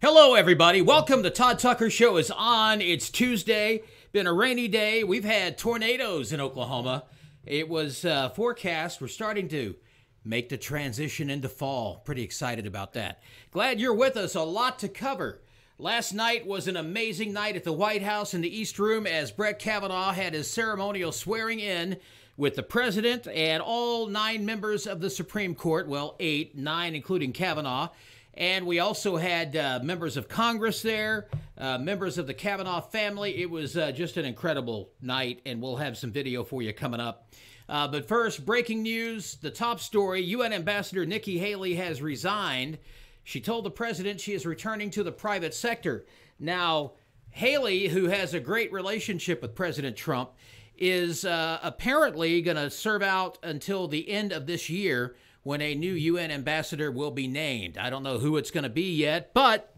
Hello, everybody. Welcome. The Tod Tucker Show is on. It's Tuesday. Been a rainy day. We've had tornadoes in Oklahoma. It was forecast. We're starting to make the transition into fall. Pretty excited about that. Glad you're with us. A lot to cover. Last night was an amazing night at the White House in the East Room as Brett Kavanaugh had his ceremonial swearing in with the president and all 9 members of the Supreme Court. Well, 8, 9 including Kavanaugh. And we also had members of Congress there, members of the Kavanaugh family. It was just an incredible night, and we'll have some video for you coming up. But first, breaking news, the top story, UN Ambassador Nikki Haley has resigned. She told the president she is returning to the private sector. Now, Haley, who has a great relationship with President Trump, is apparently going to serve out until the end of this year, when a new UN ambassador will be named. I don't know who it's going to be yet, but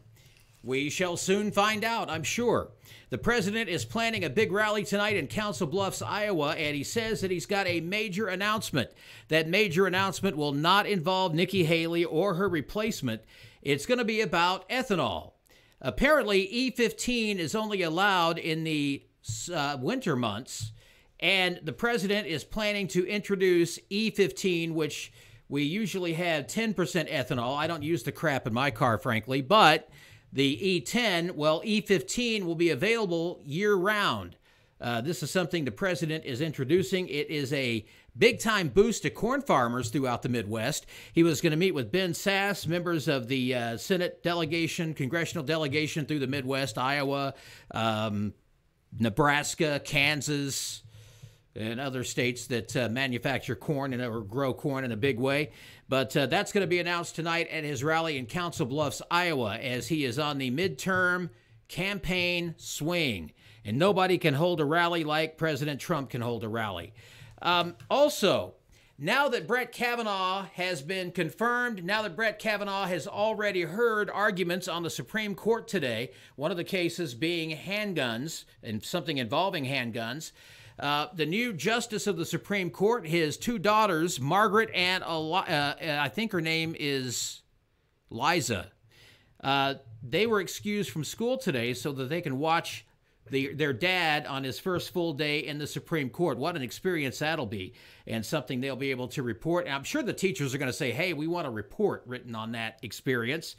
we shall soon find out, I'm sure. The president is planning a big rally tonight in Council Bluffs, Iowa, and he says that he's got a major announcement. That major announcement will not involve Nikki Haley or her replacement. It's going to be about ethanol. Apparently, E15 is only allowed in the winter months, and the president is planning to introduce E15, which we usually have 10% ethanol. I don't use the crap in my car, frankly, but the E10, well, E15 will be available year-round. This is something the president is introducing. It is a big-time boost to corn farmers throughout the Midwest. He was going to meet with Ben Sasse, members of the Senate delegation, congressional delegation through the Midwest, Iowa, Nebraska, Kansas, and other states that manufacture corn or grow corn in a big way. But that's going to be announced tonight at his rally in Council Bluffs, Iowa, as he is on the midterm campaign swing. And nobody can hold a rally like President Trump can hold a rally. Also, now that Brett Kavanaugh has been confirmed, now that Brett Kavanaugh has already heard arguments on the Supreme Court today, one of the cases being handguns and something involving handguns, the new justice of the Supreme Court, his 2 daughters, Margaret and I think her name is Liza, they were excused from school today so that they can watch their dad on his first full day in the Supreme Court. What an experience that'll be, and something they'll be able to report. And I'm sure the teachers are going to say, hey, we want a report written on that experience.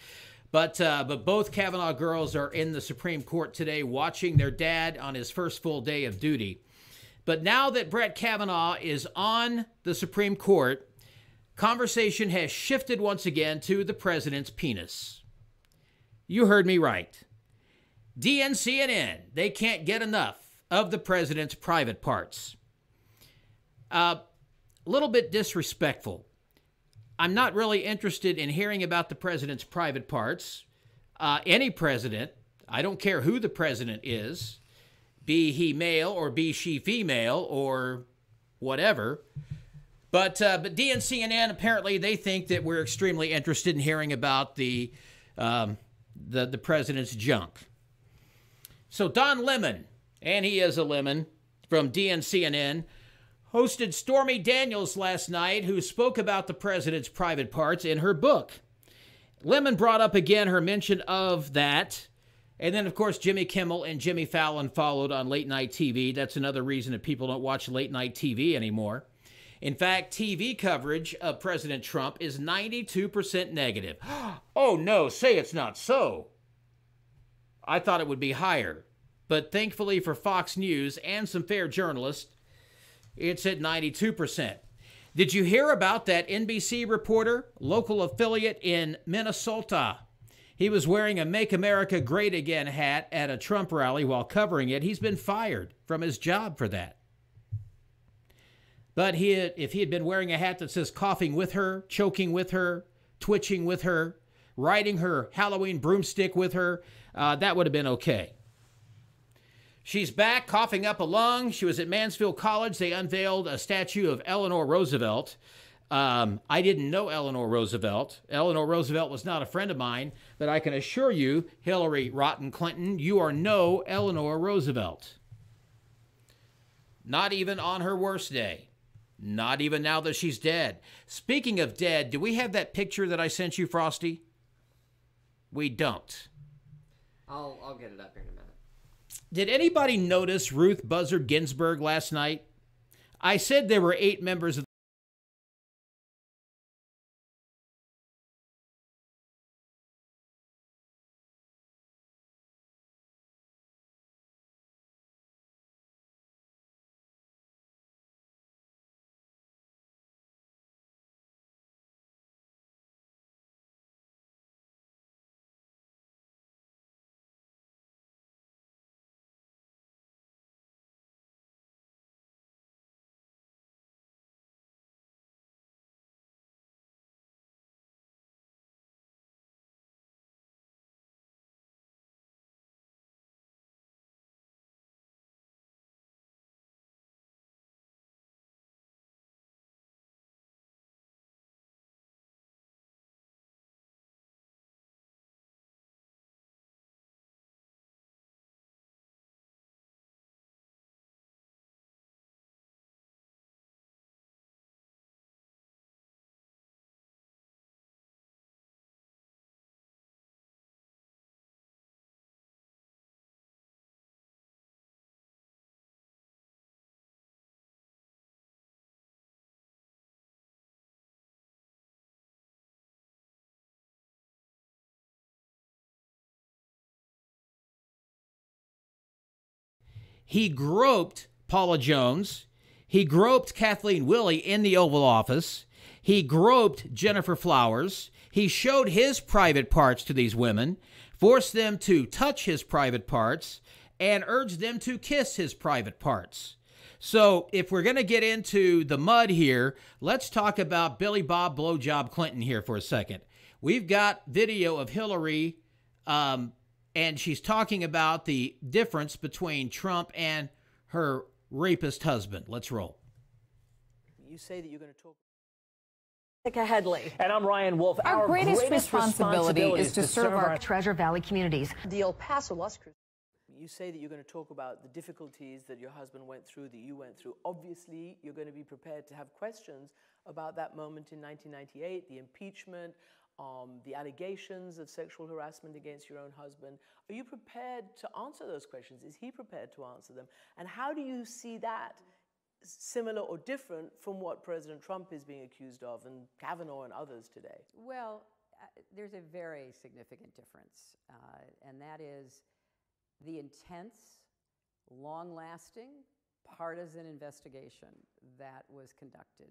But both Kavanaugh girls are in the Supreme Court today watching their dad on his first full day of duty. But now that Brett Kavanaugh is on the Supreme Court, conversation has shifted once again to the president's penis. You heard me right. DNCNN, they can't get enough of the president's private parts. A little bit disrespectful. I'm not really interested in hearing about the president's private parts. Any president, I don't care who the president is, be he male or be she female or whatever. But DNCNN, apparently, they think that we're extremely interested in hearing about the president's junk. So Don Lemon, and he is a lemon, from DNCNN, hosted Stormy Daniels last night, who spoke about the president's private parts in her book. Lemon brought up again her mention of that. And then, of course, Jimmy Kimmel and Jimmy Fallon followed on late night TV. That's another reason that people don't watch late night TV anymore. In fact, TV coverage of President Trump is 92% negative. Oh, no, say it's not so. I thought it would be higher. But thankfully for Fox News and some fair journalists, it's at 92%. Did you hear about that NBC reporter, local affiliate in Minnesota? He was wearing a Make America Great Again hat at a Trump rally while covering it. He's been fired from his job for that. But if he had been wearing a hat that says coughing with her, choking with her, twitching with her, riding her Halloween broomstick with her, that would have been okay. She's back, coughing up a lung. She was at Mansfield College. They unveiled a statue of Eleanor Roosevelt. I didn't know Eleanor Roosevelt. Eleanor Roosevelt was not a friend of mine, but I can assure you, Hillary Rotten Clinton, you are no Eleanor Roosevelt. Not even on her worst day. Not even now that she's dead. Speaking of dead, do we have that picture that I sent you, Frosty? We don't. I'll get it up here in a minute. Did anybody notice Ruth Buzzard Ginsburg last night? I said there were 8 members of he groped Paula Jones. He groped Kathleen Willey in the Oval Office. He groped Jennifer Flowers. He showed his private parts to these women, forced them to touch his private parts, and urged them to kiss his private parts. So if we're going to get into the mud here, let's talk about Billy Bob Blowjob Clinton here for a second. We've got video of Hillary, and she's talking about the difference between Trump and her rapist husband. Let's roll. You say that you're going to talk. Monica Headley. And I'm Ryan Wolf. Our greatest responsibility is to serve our Treasure Valley communities. The El Paso Las Cruces. You say that you're going to talk about the difficulties that your husband went through, that you went through. Obviously, you're going to be prepared to have questions about that moment in 1998, the impeachment, the allegations of sexual harassment against your own husband. Are you prepared to answer those questions? Is he prepared to answer them? And how do you see that similar or different from what President Trump is being accused of, and Kavanaugh and others today? Well, there's a very significant difference, and that is the intense, long-lasting, partisan investigation that was conducted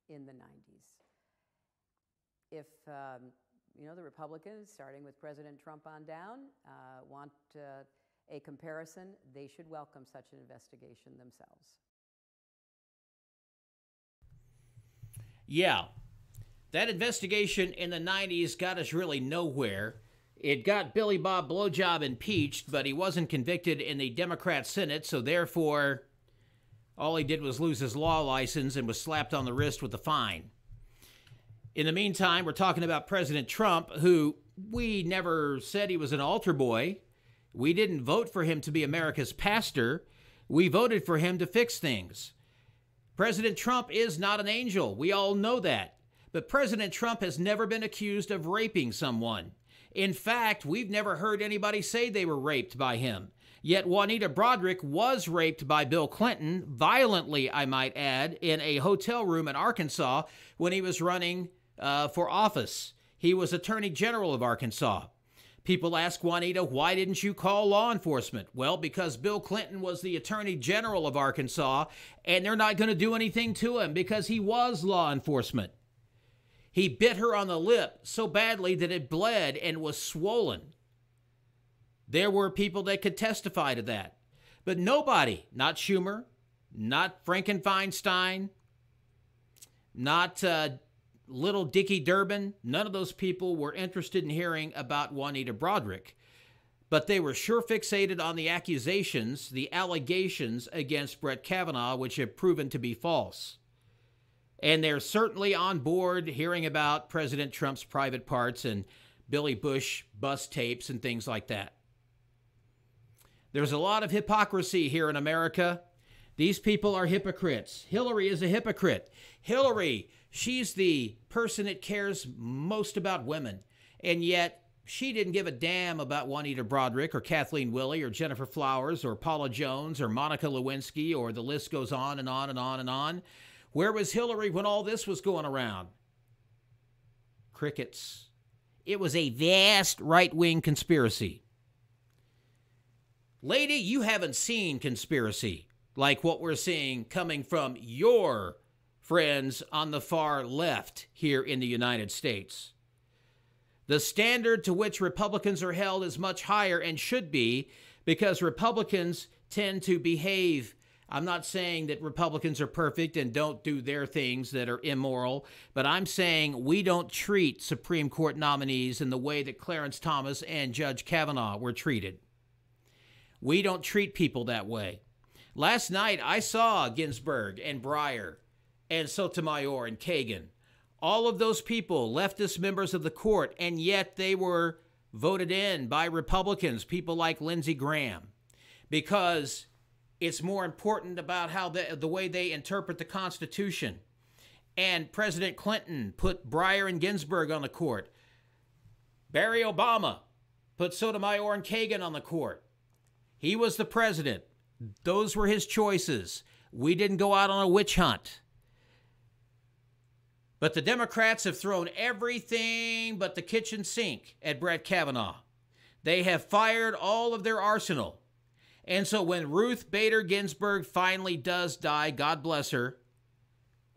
in the 90s. If, the Republicans, starting with President Trump on down, want a comparison, they should welcome such an investigation themselves. Yeah, that investigation in the 90s got us really nowhere. It got Billy Bob Blowjob impeached, but he wasn't convicted in the Democrat Senate, so therefore all he did was lose his law license and was slapped on the wrist with a fine. In the meantime, we're talking about President Trump, who we never said he was an altar boy. We didn't vote for him to be America's pastor. We voted for him to fix things. President Trump is not an angel. We all know that. But President Trump has never been accused of raping someone. In fact, we've never heard anybody say they were raped by him. Yet Juanita Broaddrick was raped by Bill Clinton, violently, I might add, in a hotel room in Arkansas when he was running for office. He was Attorney General of Arkansas. People ask Juanita, why didn't you call law enforcement? Well, because Bill Clinton was the Attorney General of Arkansas, and they're not going to do anything to him because he was law enforcement. He bit her on the lip so badly that it bled and was swollen. There were people that could testify to that. But nobody, not Schumer, not Frankenfeinstein, not little Dickie Durbin, none of those people were interested in hearing about Juanita Broaddrick. But they were sure fixated on the accusations, the allegations against Brett Kavanaugh, which have proven to be false. And they're certainly on board hearing about President Trump's private parts and Billy Bush bus tapes and things like that. There's a lot of hypocrisy here in America. These people are hypocrites. Hillary is a hypocrite. Hillary, she's the person that cares most about women. And yet she didn't give a damn about Juanita Broderick or Kathleen Willey or Jennifer Flowers or Paula Jones or Monica Lewinsky, or the list goes on and on and on and on. Where was Hillary when all this was going around? Crickets. It was a vast right-wing conspiracy. Lady, you haven't seen conspiracy like what we're seeing coming from your friends on the far left here in the United States. The standard to which Republicans are held is much higher, and should be, because Republicans tend to behave. I'm not saying that Republicans are perfect and don't do their things that are immoral, but I'm saying we don't treat Supreme Court nominees in the way that Clarence Thomas and Judge Kavanaugh were treated. We don't treat people that way. Last night, I saw Ginsburg and Breyer and Sotomayor and Kagan. All of those people, leftist members of the court, and yet they were voted in by Republicans, people like Lindsey Graham, because it's more important about how the way they interpret the Constitution. And President Clinton put Breyer and Ginsburg on the court. Barry Obama put Sotomayor and Kagan on the court. He was the president. Those were his choices. We didn't go out on a witch hunt. But the Democrats have thrown everything but the kitchen sink at Brett Kavanaugh. They have fired all of their arsenal. And so when Ruth Bader Ginsburg finally does die, God bless her,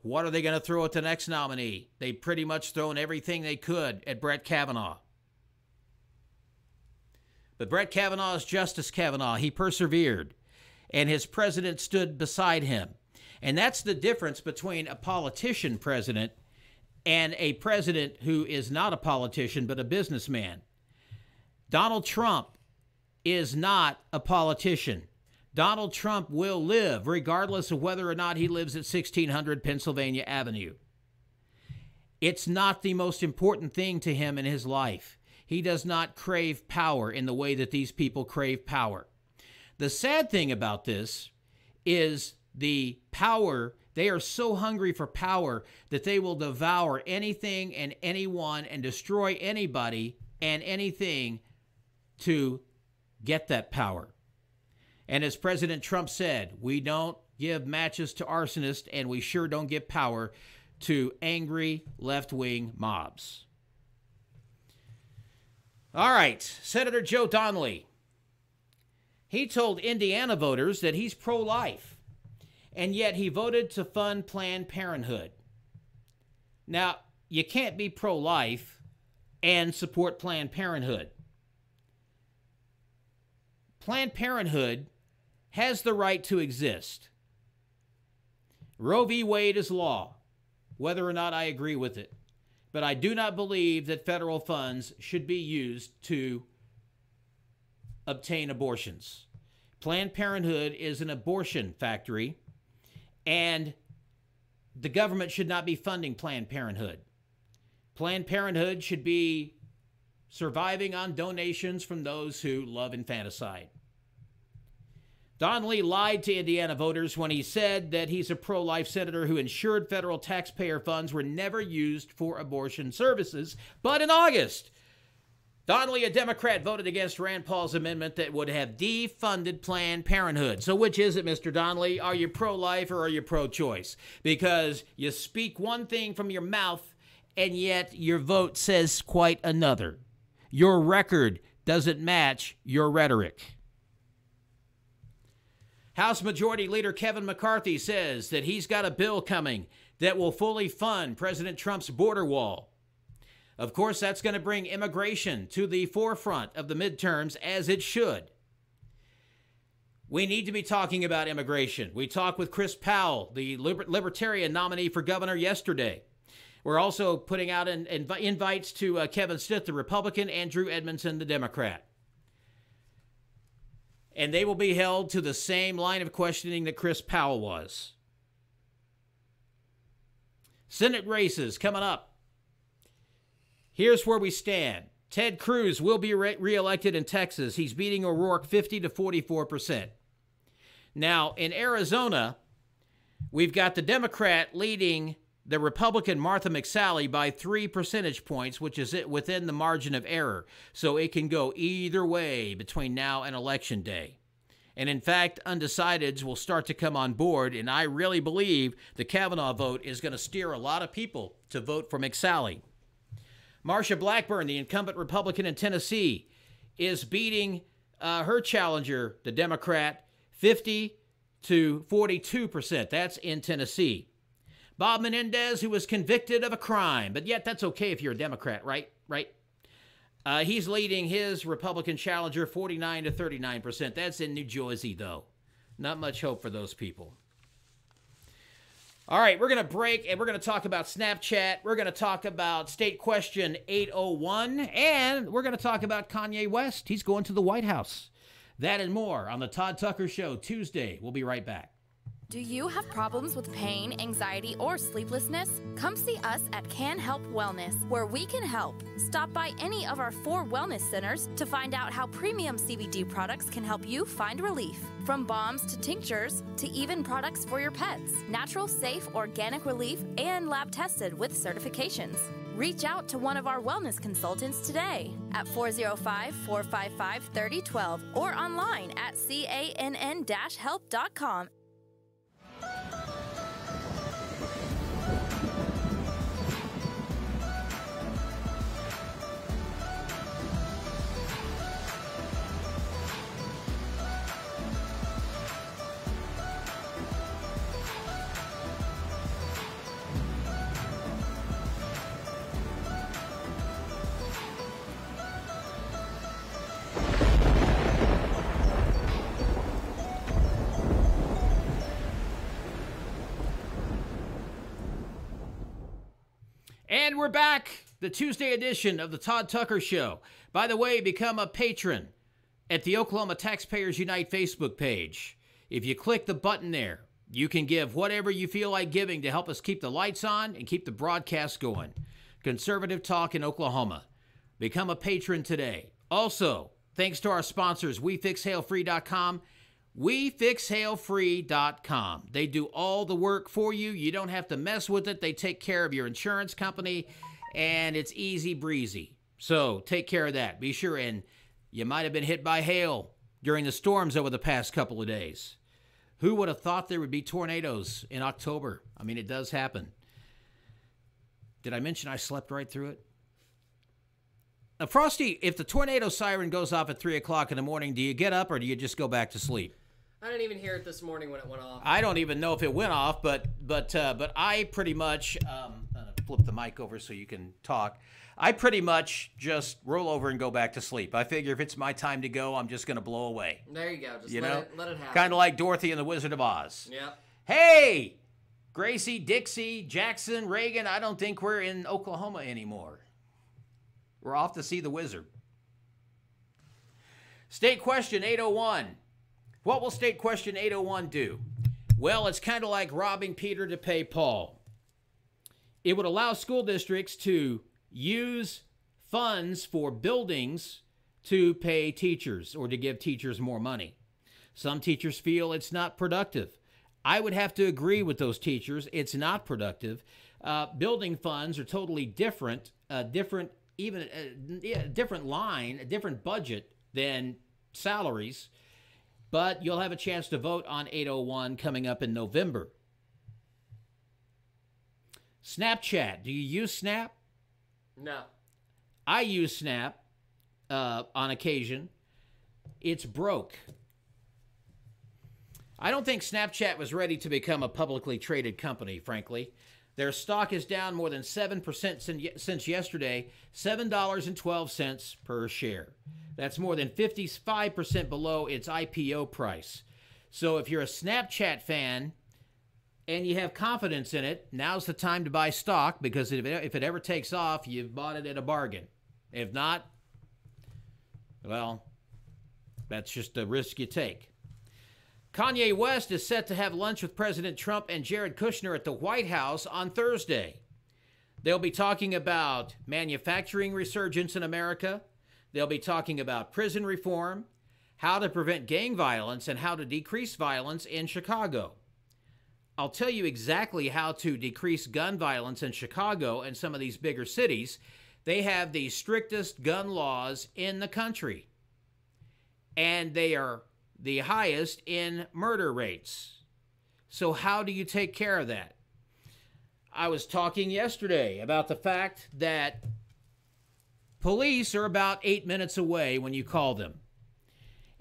what are they going to throw at the next nominee? They've pretty much thrown everything they could at Brett Kavanaugh. But Brett Kavanaugh is Justice Kavanaugh. He persevered, and his president stood beside him. And that's the difference between a politician president and a president who is not a politician but a businessman. Donald Trump is not a politician. Donald Trump will live regardless of whether or not he lives at 1600 Pennsylvania Avenue. It's not the most important thing to him in his life. He does not crave power in the way that these people crave power. The sad thing about this is the power. They are so hungry for power that they will devour anything and anyone and destroy anybody and anything to get that power. And as President Trump said, we don't give matches to arsonists, and we sure don't give power to angry left-wing mobs. All right, Senator Joe Donnelly. He told Indiana voters that he's pro-life, and yet he voted to fund Planned Parenthood. Now, you can't be pro-life and support Planned Parenthood. Planned Parenthood has the right to exist. Roe v. Wade is law, whether or not I agree with it. But I do not believe that federal funds should be used to obtain abortions. Planned Parenthood is an abortion factory, and the government should not be funding Planned Parenthood. Planned Parenthood should be surviving on donations from those who love infanticide. Donnelly lied to Indiana voters when he said that he's a pro-life senator who ensured federal taxpayer funds were never used for abortion services. But in August, Donnelly, a Democrat, voted against Rand Paul's amendment that would have defunded Planned Parenthood. So which is it, Mr. Donnelly? Are you pro-life or are you pro-choice? Because you speak one thing from your mouth, and yet your vote says quite another. Your record doesn't match your rhetoric. House Majority Leader Kevin McCarthy says that he's got a bill coming that will fully fund President Trump's border wall. Of course, that's going to bring immigration to the forefront of the midterms, as it should. We need to be talking about immigration. We talked with Chris Powell, the Libertarian nominee for governor, yesterday. We're also putting out invites to Kevin Stitt, the Republican, and Drew Edmondson, the Democrat. And they will be held to the same line of questioning that Chris Powell was. Senate races coming up. Here's where we stand. Ted Cruz will be reelected in Texas. He's beating O'Rourke 50 to 44%. Now, in Arizona, we've got the Democrat leading the Republican Martha McSally by 3 percentage points, which is within the margin of error. So it can go either way between now and Election Day. And in fact, undecideds will start to come on board, and I really believe the Kavanaugh vote is going to steer a lot of people to vote for McSally. Marsha Blackburn, the incumbent Republican in Tennessee, is beating her challenger, the Democrat, 50 to 42%. That's in Tennessee. Bob Menendez, who was convicted of a crime, but yet that's okay if you're a Democrat, right? He's leading his Republican challenger 49 to 39%. That's in New Jersey, though. Not much hope for those people. All right, we're going to break, and we're going to talk about Snapchat. We're going to talk about State Question 801, and we're going to talk about Kanye West. He's going to the White House. That and more on the Tod Tucker Show Tuesday. We'll be right back. Do you have problems with pain, anxiety, or sleeplessness? Come see us at Can Help Wellness, where we can help. Stop by any of our 4 wellness centers to find out how premium CBD products can help you find relief. From balms to tinctures to even products for your pets. Natural, safe, organic relief and lab tested with certifications. Reach out to one of our wellness consultants today at 405-455-3012 or online at cann-help.com. And we're back, the Tuesday edition of the Tod Tucker Show. By the way, become a patron at the Oklahoma Taxpayers Unite Facebook page. If you click the button there, you can give whatever you feel like giving to help us keep the lights on and keep the broadcast going. Conservative talk in Oklahoma. Become a patron today. Also, thanks to our sponsors, WeFixHailFree.com. WeFixHailFree.com. They do all the work for you. You don't have to mess with it. They take care of your insurance company, and it's easy breezy. So take care of that. Be sure, and you might have been hit by hail during the storms over the past couple of days. Who would have thought there would be tornadoes in October? I mean, it does happen. Did I mention I slept right through it? Now, Frosty, if the tornado siren goes off at 3 o'clock in the morning, do you get up or do you just go back to sleep? I didn't even hear it this morning when it went off. I don't even know if it went off, but I pretty much flip the mic over so you can talk. I pretty much just roll over and go back to sleep. I figure if it's my time to go, I'm just going to blow away. There you go. Just you let it happen. Kind of like Dorothy and the Wizard of Oz. Yep. Hey, Gracie, Dixie, Jackson, Reagan, I don't think we're in Oklahoma anymore. We're off to see the wizard. State Question 801. What will State Question 801 do? Well, it's kind of like robbing Peter to pay Paul. It would allow school districts to use funds for buildings to pay teachers or to give teachers more money. Some teachers feel it's not productive. I would have to agree with those teachers. It's not productive. Building funds are totally different line, a different budget than salaries. But you'll have a chance to vote on 801 coming up in November. Snapchat. Do you use Snap? No. I use Snap on occasion. It's broke. I don't think Snapchat was ready to become a publicly traded company, frankly. Their stock is down more than 7% since yesterday, $7.12 per share. That's more than 55% below its IPO price. So if you're a Snapchat fan and you have confidence in it, now's the time to buy stock because if it ever takes off, you've bought it at a bargain. If not, well, that's just a risk you take. Kanye West is set to have lunch with President Trump and Jared Kushner at the White House on Thursday. They'll be talking about manufacturing resurgence in America. They'll be talking about prison reform, how to prevent gang violence, and how to decrease violence in Chicago. I'll tell you exactly how to decrease gun violence in Chicago and some of these bigger cities. They have the strictest gun laws in the country, and they are the highest in murder rates. So how do you take care of that? I was talking yesterday about the fact that police are about 8 minutes away when you call them.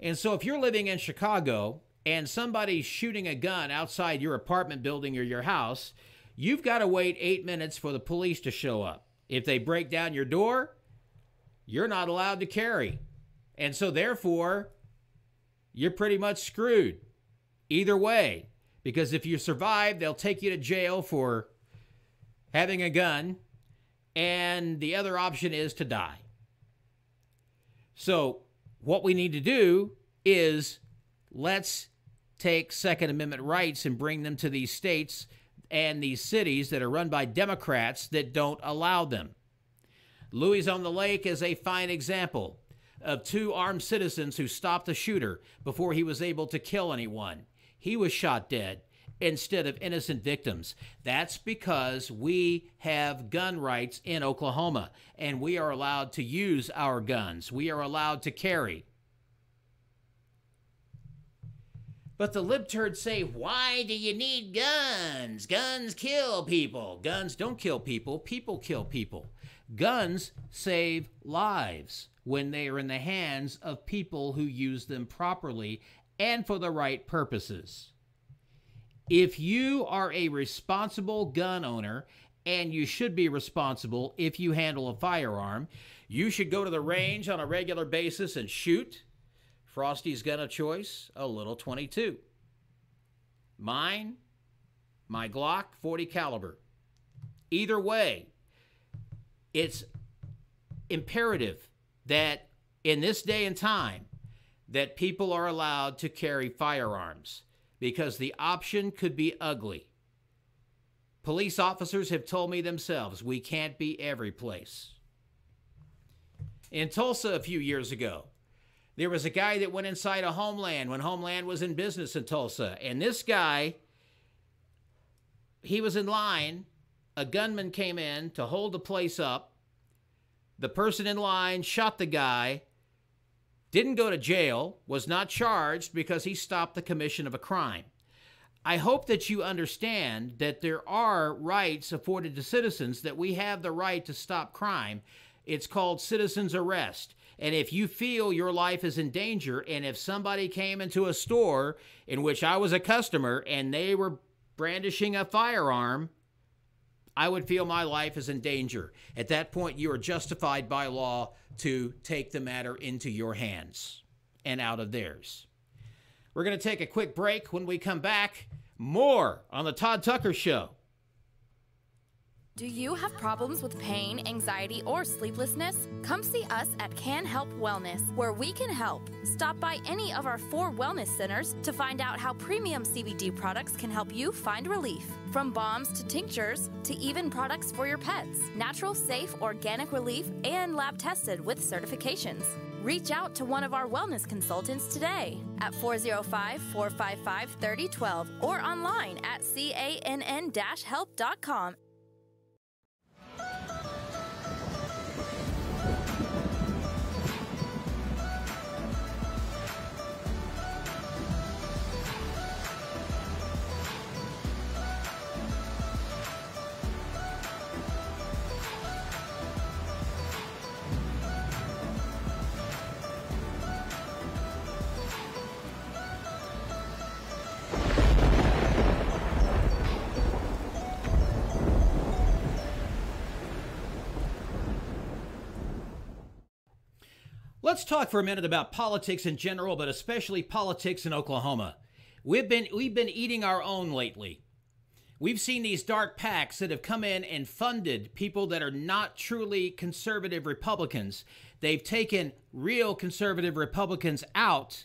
And so if you're living in Chicago and somebody's shooting a gun outside your apartment building or your house, you've got to wait 8 minutes for the police to show up. If they break down your door, you're not allowed to carry. And so therefore, you're pretty much screwed either way. Because if you survive, they'll take you to jail for having a gun. And the other option is to die. So what we need to do is let's take Second Amendment rights and bring them to these states and these cities that are run by Democrats that don't allow them. Louis on the Lake is a fine example of 2 armed citizens who stopped the shooter before he was able to kill anyone. He was shot dead instead of innocent victims. That's because we have gun rights in Oklahoma, and we are allowed to use our guns. We are allowed to carry. But the libtards say, why do you need guns? Guns kill people. Guns don't kill people. People kill people. Guns save lives when they are in the hands of people who use them properly and for the right purposes. If you are a responsible gun owner, and you should be responsible if you handle a firearm, you should go to the range on a regular basis and shoot. Frosty's gun of choice, a little .22. Mine, my Glock 40 caliber. Either way, it's imperative that in this day and time that people are allowed to carry firearms, because the option could be ugly. Police officers have told me themselves, we can't be every place. In Tulsa a few years ago, there was a guy that went inside a Homeland when Homeland was in business in Tulsa. And this guy, he was in line. A gunman came in to hold the place up. The person in line shot the guy, didn't go to jail, was not charged because he stopped the commission of a crime. I hope that you understand that there are rights afforded to citizens, that we have the right to stop crime. It's called citizen's arrest. And if you feel your life is in danger, and if somebody came into a store in which I was a customer and they were brandishing a firearm, I would feel my life is in danger. At that point, you are justified by law to take the matter into your hands and out of theirs. We're going to take a quick break. When we come back, more on the Tod Tucker Show. Do you have problems with pain, anxiety, or sleeplessness? Come see us at Can Help Wellness, where we can help. Stop by any of our 4 wellness centers to find out how premium CBD products can help you find relief. From balms to tinctures to even products for your pets. Natural, safe, organic relief and lab tested with certifications. Reach out to one of our wellness consultants today at 405-455-3012 or online at cann-help.com. Let's talk for a minute about politics in general, but especially politics in Oklahoma. We've been eating our own lately. We've seen these dark PACs that have come in and funded people that are not truly conservative Republicans. They've taken real conservative Republicans out,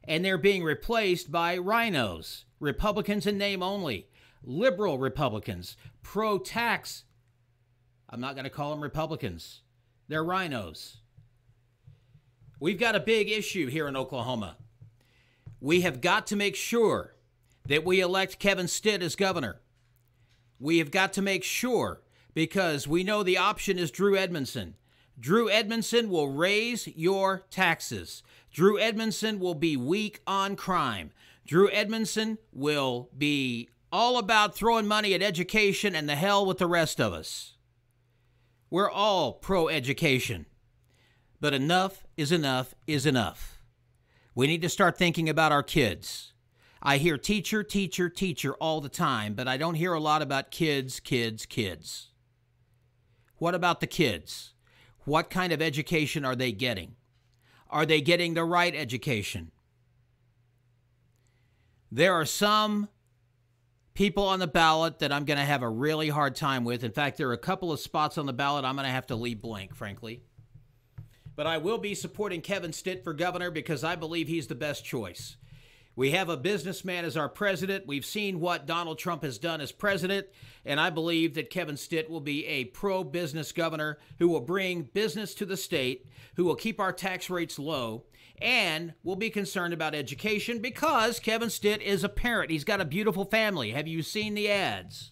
and they're being replaced by rhinos, Republicans in name only, liberal Republicans, pro-tax. I'm not going to call them Republicans. They're rhinos. We've got a big issue here in Oklahoma. We have got to make sure that we elect Kevin Stitt as governor. We have got to make sure, because we know the option is Drew Edmondson. Drew Edmondson will raise your taxes. Drew Edmondson will be weak on crime. Drew Edmondson will be all about throwing money at education and the hell with the rest of us. We're all pro-education. But enough is enough is enough. We need to start thinking about our kids. I hear teacher, teacher, teacher all the time, but I don't hear a lot about kids, kids, kids. What about the kids? What kind of education are they getting? Are they getting the right education? There are some people on the ballot that I'm going to have a really hard time with. In fact, there are a couple of spots on the ballot I'm going to have to leave blank, frankly. But I will be supporting Kevin Stitt for governor because I believe he's the best choice. We have a businessman as our president. We've seen what Donald Trump has done as president, and I believe that Kevin Stitt will be a pro-business governor who will bring business to the state, who will keep our tax rates low, and will be concerned about education because Kevin Stitt is a parent. He's got a beautiful family. Have you seen the ads?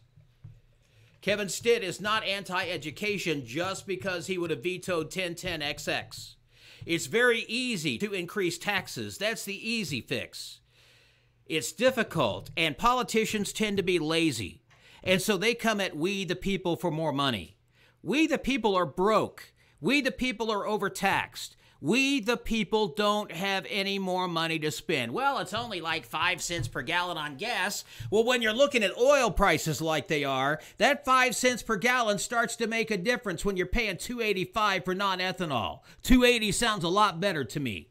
Kevin Stitt is not anti-education just because he would have vetoed 1010XX. It's very easy to increase taxes. That's the easy fix. It's difficult, and politicians tend to be lazy. And so they come at we the people for more money. We the people are broke. We the people are overtaxed. We the people don't have any more money to spend. Well, it's only like 5 cents per gallon on gas. Well, when you're looking at oil prices like they are, that 5 cents per gallon starts to make a difference when you're paying $2.85 for non-ethanol. $2.80 sounds a lot better to me.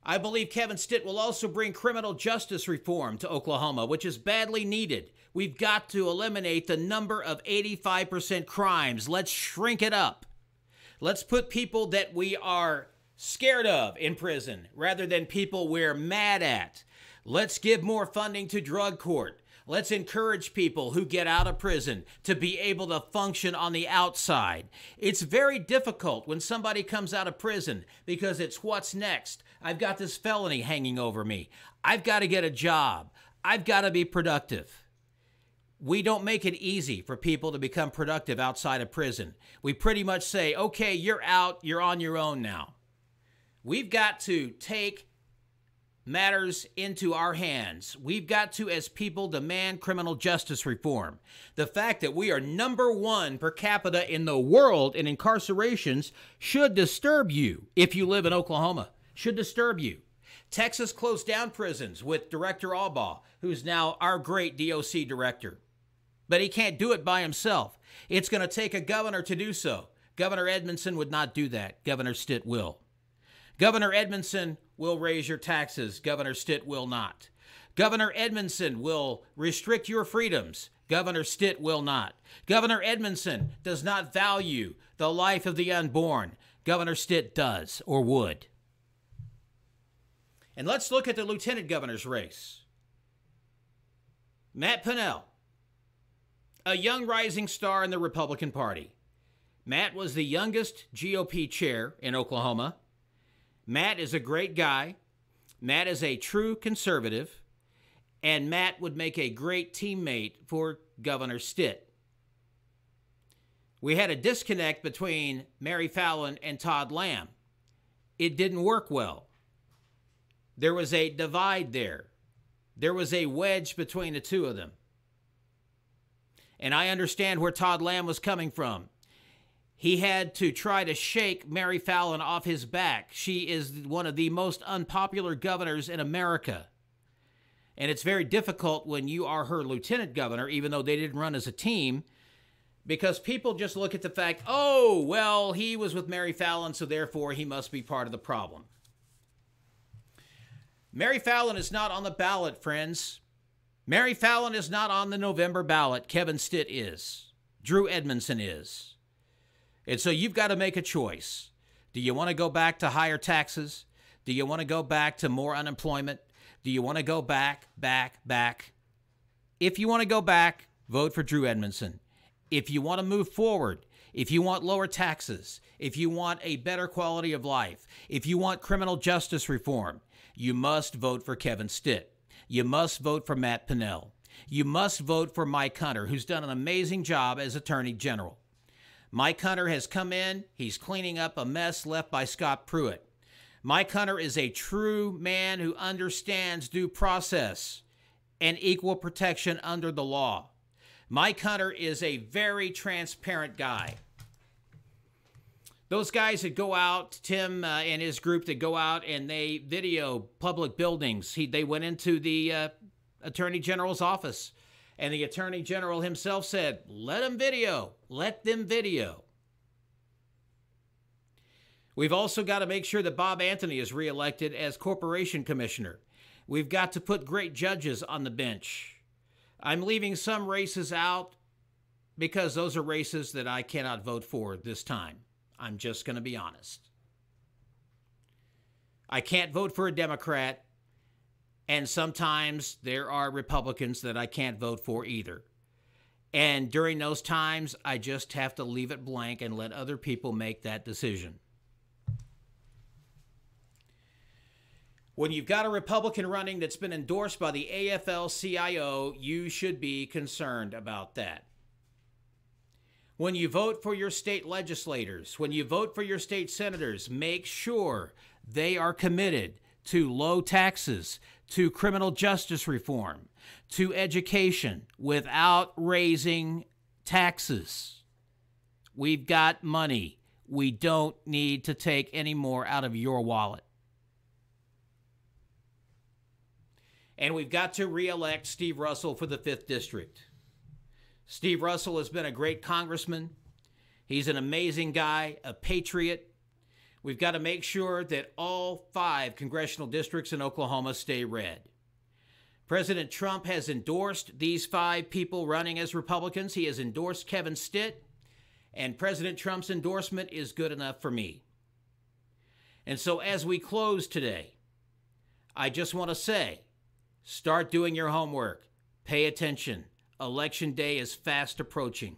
I believe Kevin Stitt will also bring criminal justice reform to Oklahoma, which is badly needed. We've got to eliminate the number of 85% crimes. Let's shrink it up. Let's put people that we are scared of in prison rather than people we're mad at. Let's give more funding to drug court. Let's encourage people who get out of prison to be able to function on the outside. It's very difficult when somebody comes out of prison because it's what's next. I've got this felony hanging over me. I've got to get a job. I've got to be productive. We don't make it easy for people to become productive outside of prison. We pretty much say, okay, you're out, you're on your own now. We've got to take matters into our hands. We've got to, as people, demand criminal justice reform. The fact that we are #1 per capita in the world in incarcerations should disturb you if you live in Oklahoma. Should disturb you. Texas closed down prisons with Director Albaugh, who's now our great DOC director. But he can't do it by himself. It's going to take a governor to do so. Governor Edmondson would not do that. Governor Stitt will. Governor Edmondson will raise your taxes. Governor Stitt will not. Governor Edmondson will restrict your freedoms. Governor Stitt will not. Governor Edmondson does not value the life of the unborn. Governor Stitt does, or would. And let's look at the lieutenant governor's race. Matt Pinnell, a young rising star in the Republican Party. Matt was the youngest GOP chair in Oklahoma. Matt is a great guy. Matt is a true conservative. And Matt would make a great teammate for Governor Stitt. We had a disconnect between Mary Fallin and Todd Lamb. It didn't work well. There was a divide there. There was a wedge between the two of them. And I understand where Todd Lamb was coming from. He had to try to shake Mary Fallin off his back. She is one of the most unpopular governors in America. And it's very difficult when you are her lieutenant governor, even though they didn't run as a team, because people just look at the fact, oh, well, he was with Mary Fallin, so therefore he must be part of the problem. Mary Fallin is not on the ballot, friends. Mary Fallin is not on the November ballot. Kevin Stitt is. Drew Edmondson is. And so you've got to make a choice. Do you want to go back to higher taxes? Do you want to go back to more unemployment? Do you want to go back? If you want to go back, vote for Drew Edmondson. If you want to move forward, if you want lower taxes, if you want a better quality of life, if you want criminal justice reform, you must vote for Kevin Stitt. You must vote for Matt Pinnell. You must vote for Mike Hunter, who's done an amazing job as Attorney General. Mike Hunter has come in. He's cleaning up a mess left by Scott Pruitt. Mike Hunter is a true man who understands due process and equal protection under the law. Mike Hunter is a very transparent guy. Those guys that go out, Tim and his group that go out and they video public buildings, they went into the Attorney General's office, and the Attorney General himself said, let them video. We've also got to make sure that Bob Anthony is reelected as Corporation Commissioner. We've got to put great judges on the bench. I'm leaving some races out because those are races that I cannot vote for this time. I'm just going to be honest. I can't vote for a Democrat, and sometimes there are Republicans that I can't vote for either. And during those times, I just have to leave it blank and let other people make that decision. When you've got a Republican running that's been endorsed by the AFL-CIO, you should be concerned about that. When you vote for your state legislators, when you vote for your state senators, make sure they are committed to low taxes, to criminal justice reform, to education without raising taxes. We've got money. We don't need to take any more out of your wallet. And we've got to re-elect Steve Russell for the 5th District. Steve Russell has been a great congressman. He's an amazing guy, a patriot. We've got to make sure that all 5 congressional districts in Oklahoma stay red. President Trump has endorsed these 5 people running as Republicans. He has endorsed Kevin Stitt, and President Trump's endorsement is good enough for me. And so as we close today, I just want to say, start doing your homework. Pay attention. Election day is fast approaching.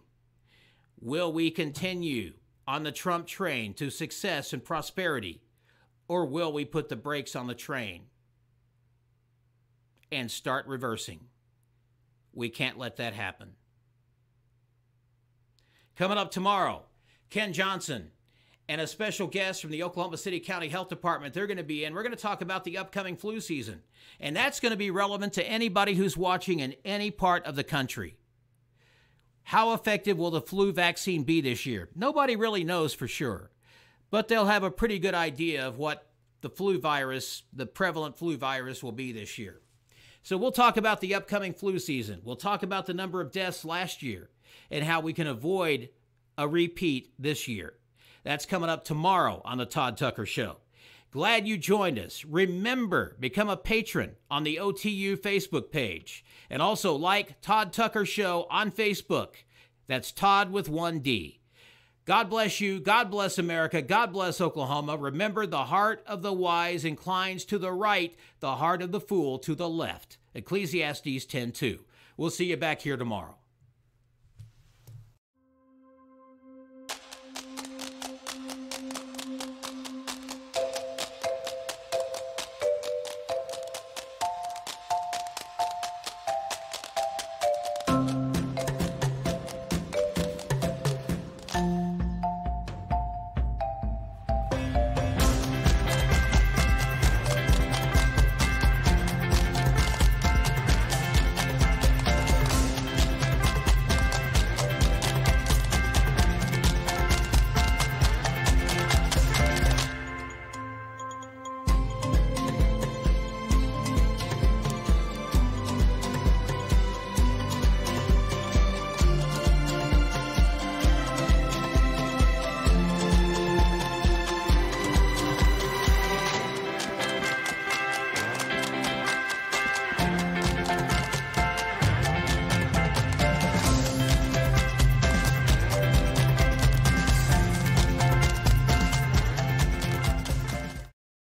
Will we continue on the Trump train to success and prosperity, or will we put the brakes on the train and start reversing? We can't let that happen. Coming up tomorrow, Ken Johnson and a special guest from the Oklahoma City County Health Department. They're going to be in. We're going to talk about the upcoming flu season. And that's going to be relevant to anybody who's watching in any part of the country. How effective will the flu vaccine be this year? Nobody really knows for sure. But they'll have a pretty good idea of what the flu virus, the prevalent flu virus, will be this year. So we'll talk about the upcoming flu season. We'll talk about the number of deaths last year and how we can avoid a repeat this year. That's coming up tomorrow on the Tod Tucker Show. Glad you joined us. Remember, become a patron on the OTU Facebook page. And also like Tod Tucker Show on Facebook. That's Todd with 1 D. God bless you. God bless America. God bless Oklahoma. Remember, the heart of the wise inclines to the right, the heart of the fool to the left. Ecclesiastes 10:2. We'll see you back here tomorrow.